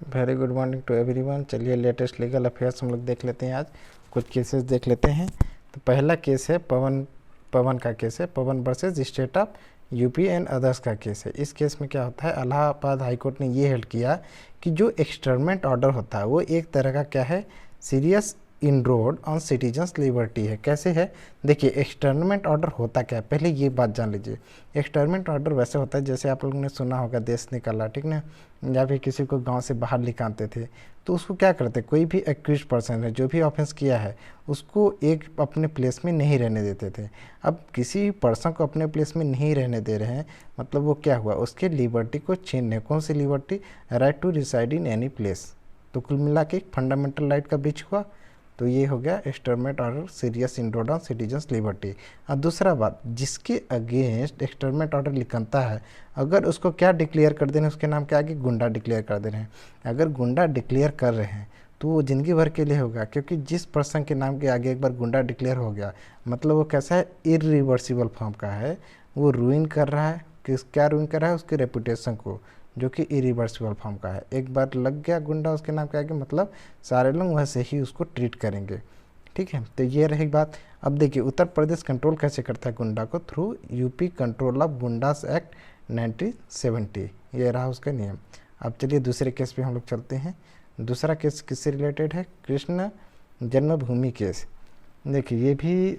Very good morning to everyone. चलिए latest legal affairs हम लोग देख लेते हैं। आज कुछ केसेस देख लेते हैं। तो पहला केस है पवन का केस है, Pawan versus state of UP and others का केस है। इस केस में क्या होता है, इलाहाबाद हाईकोर्ट ने ये हेल्ड किया कि जो एक्सटर्नमेंट ऑर्डर होता है वो एक तरह का क्या है, सीरियस इनरोड ऑन सिटीजन्स लिबर्टी है। कैसे है, देखिए एक्सटर्नमेंट ऑर्डर होता क्या है, पहले ये बात जान लीजिए। एक्सटर्नमेंट ऑर्डर वैसे होता है जैसे आप लोगों ने सुना होगा देश निकाला, ठीक ना, या फिर किसी को गांव से बाहर निकालते थे तो उसको क्या करते, कोई भी एक्यूज पर्सन है जो भी ऑफेंस किया है उसको एक अपने प्लेस में नहीं रहने देते थे। अब किसी पर्सन को अपने प्लेस में नहीं रहने दे रहे हैं, मतलब वो क्या हुआ, उसके लिबर्टी को छीनने, कौन सी liberty, right to reside in any place. तो कुल मिला के फंडामेंटल राइट का ब्रीच हुआ। तो ये हो गया externment order, serious intrude on citizens liberty. और दूसरा बात, जिसके अगेंस्ट एक्सटर्नमेंट ऑर्डर लिखता है, अगर उसको क्या डिक्लेयर कर देना, उसके नाम के आगे गुंडा डिक्लेयर कर दे रहे हैं। अगर गुंडा डिक्लेयर कर रहे हैं तो वो ज़िंदगी भर के लिए होगा, क्योंकि जिस पर्सन के नाम के आगे एक बार गुंडा डिक्लेयर हो गया मतलब वो कैसा है, इरिवर्सिबल फॉर्म का है। वो रूइन कर रहा है, क्या रूइन कर रहा है, उसके रेपुटेशन को, जो कि इरिवर्सिबल फॉर्म का है। एक बार लग गया गुंडा उसके नाम के आगे मतलब सारे लोग वैसे ही उसको ट्रीट करेंगे, ठीक है। तो ये रही बात। अब देखिए उत्तर प्रदेश कंट्रोल कैसे करता है गुंडा को, through UP control of goondas act 1970, ये रहा उसका नियम। अब चलिए दूसरे केस पे हम लोग चलते हैं। दूसरा केस किससे रिलेटेड है, कृष्ण जन्मभूमि केस। देखिए ये भी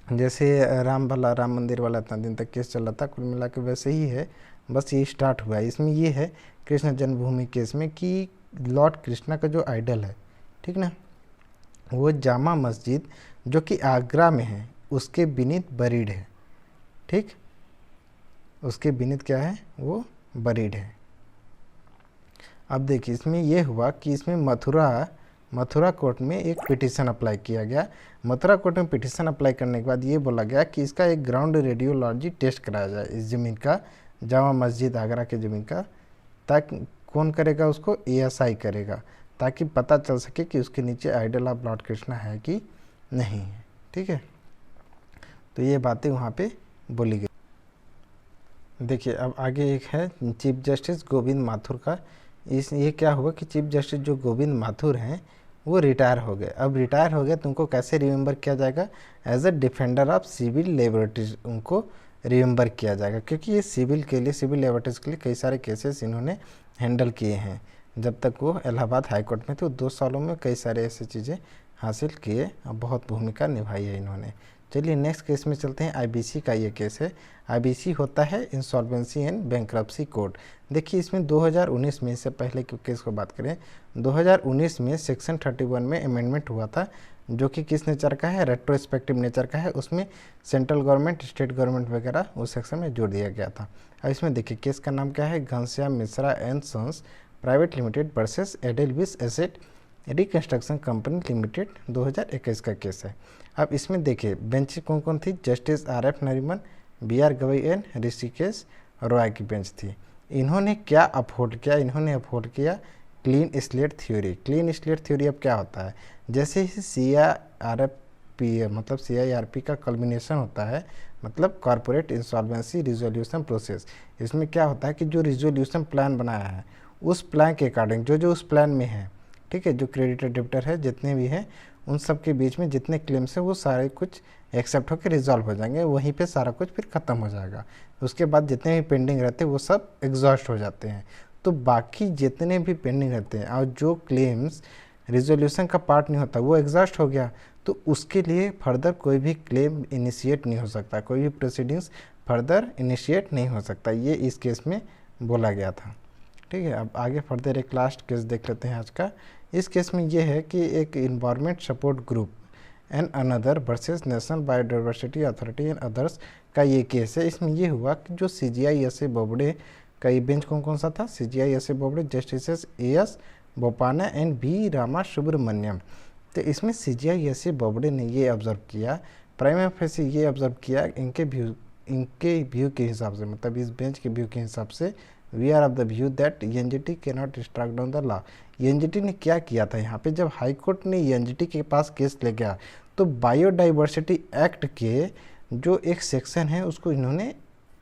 जैसे राम मंदिर वाला इतना दिन तक केस चल रहा था, कुल मिला के वैसे ही है, बस ये स्टार्ट हुआ है। इसमें ये है कृष्ण जन्मभूमि केस में कि लॉर्ड कृष्णा का जो आइडल है, ठीक ना, वो जामा मस्जिद जो कि आगरा में है उसके बीनीत बरीड है, ठीक, उसके बीनीत क्या है, वो बरीड है। अब देखिए इसमें ये हुआ कि इसमें मथुरा कोर्ट में एक पिटीशन अप्लाई किया गया। मथुरा कोर्ट में पिटीशन अप्लाई करने के बाद ये बोला गया कि इसका एक ग्राउंड रेडियोलॉजी टेस्ट कराया जाए इस ज़मीन का, जामा मस्जिद आगरा के ज़मीन का। ताकि कौन करेगा उसको, एएसआई करेगा, ताकि पता चल सके कि उसके नीचे आइडल ऑफ लॉर्ड कृष्णा है कि नहीं है, ठीक है। तो ये बातें वहाँ पे बोली गई। देखिए अब आगे एक है चीफ जस्टिस गोविंद माथुर का। ये क्या हुआ कि चीफ जस्टिस जो गोविंद माथुर हैं वो रिटायर हो गए। अब रिटायर हो गए तो उनको कैसे रिमेंबर किया जाएगा, as a defender of civil liberties उनको रिमेंबर किया जाएगा, क्योंकि ये सिविल लिबर्टीज के लिए कई सारे केसेस इन्होंने हैंडल किए हैं। जब तक वो इलाहाबाद हाई कोर्ट में थे, 2 सालों में कई सारे ऐसी चीज़ें हासिल किए और बहुत भूमिका निभाई है इन्होंने। चलिए नेक्स्ट केस में चलते हैं। आईबीसी का ये केस है। आईबीसी होता है इंसॉल्वेंसी एंड बैंक्रप्सी कोड। देखिए इसमें 2019 में, इससे पहले के केस को बात करें, 2019 में सेक्शन 31 में अमेंडमेंट हुआ था, जो कि किस नेचर का है, रेट्रोस्पेक्टिव नेचर का है। उसमें सेंट्रल गवर्नमेंट, स्टेट गवर्नमेंट वगैरह उस सेक्शन में जोड़ दिया गया था। अब इसमें देखिए केस का नाम क्या है, Ghanshyam Mishra and sons private limited versus Edelweiss asset reconstruction company limited, 2021 का केस है। अब इसमें देखिए बेंच कौन कौन थी, justice RF Nariman, BR Gavai and Rishikesh Roy की बेंच थी। इन्होंने क्या अफोर्ड किया, इन्होंने अफोर्ड किया clean slate theory. Clean slate theory अब क्या होता है, जैसे ही सीआईआरपी मतलब सीआईआरपी का कल्मिनेशन होता है, मतलब कॉरपोरेट इंसॉल्वेंसी रिजोल्यूशन प्रोसेस। इसमें क्या होता है कि जो रिजोल्यूशन प्लान बनाया है उस प्लान के अकॉर्डिंग जो उस प्लान में है, ठीक है, जो क्रेडिटर डेबिटर है जितने भी हैं उन सब के बीच में जितने क्लेम्स हैं वो सारे कुछ एक्सेप्ट होकर रिजॉल्व हो जाएंगे, वहीं पे सारा कुछ फिर ख़त्म हो जाएगा। उसके बाद जितने भी पेंडिंग रहते हैं वो सब एग्जॉस्ट हो जाते हैं। तो बाकी जितने भी पेंडिंग रहते हैं और जो क्लेम्स रिजोल्यूशन का पार्ट नहीं होता वो एग्जॉस्ट हो गया, तो उसके लिए फर्दर कोई भी क्लेम इनिशिएट नहीं हो सकता, कोई भी प्रोसीडिंग्स फर्दर इनिशिएट नहीं हो सकता। ये इस केस में बोला गया था, ठीक है। अब आगे फर्दर एक लास्ट केस देख लेते हैं आज का। इस केस में ये है कि एक environment support group and another versus national biodiversity authority and others का ये केस है। इसमें ये हुआ कि जो सीजीआई एस ए बोबडे का ये बेंच कौन सा था, CJI S A Bobde, justice A S Bopanna and B Rama Subramanian. तो इसमें सीजीआई एस ए बोबडे ने ये ऑब्जर्व किया, प्राइमा फेसी ये ऑब्जर्व किया इनके व्यू के हिसाब से, मतलब इस बेंच के व्यू के हिसाब से, we are of the view that NGT can not strike down the law. NGT ने क्या किया था यहाँ पे, जब हाई कोर्ट ने एनजीटी के पास केस ले गया तो बायोडाइवर्सिटी एक्ट के जो एक सेक्शन है उसको इन्होंने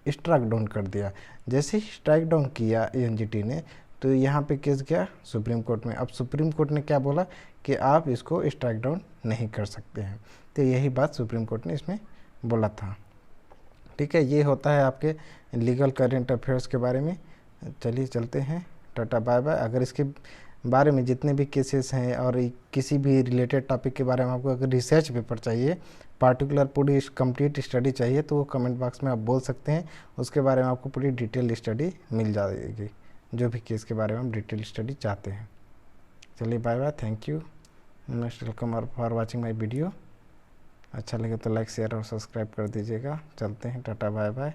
स्ट्राइक डाउन कर दिया। जैसे ही स्ट्राइक डाउन किया एनजीटी ने, तो यहाँ पे केस गया सुप्रीम कोर्ट में। अब सुप्रीम कोर्ट ने क्या बोला कि आप इसको स्ट्राइक डाउन नहीं कर सकते हैं। तो यही बात सुप्रीम कोर्ट ने इसमें बोला था। ठीक है, ये होता है आपके लीगल करेंट अफेयर्स के बारे में। चलिए चलते हैं, टाटा बाय बाय। अगर इसके बारे में जितने भी केसेस हैं और किसी भी रिलेटेड टॉपिक के बारे में आपको अगर रिसर्च पेपर चाहिए, पार्टिकुलर पूरी कंप्लीट स्टडी चाहिए, तो वो कमेंट बॉक्स में आप बोल सकते हैं। उसके बारे में आपको पूरी डिटेल स्टडी मिल जाएगी, जो भी केस के बारे में हम डिटेल स्टडी चाहते हैं। चलिए bye bye, thank you, most welcome for watching my video. अच्छा लगे तो लाइक शेयर और सब्सक्राइब कर दीजिएगा। चलते हैं, टाटा बाय बाय।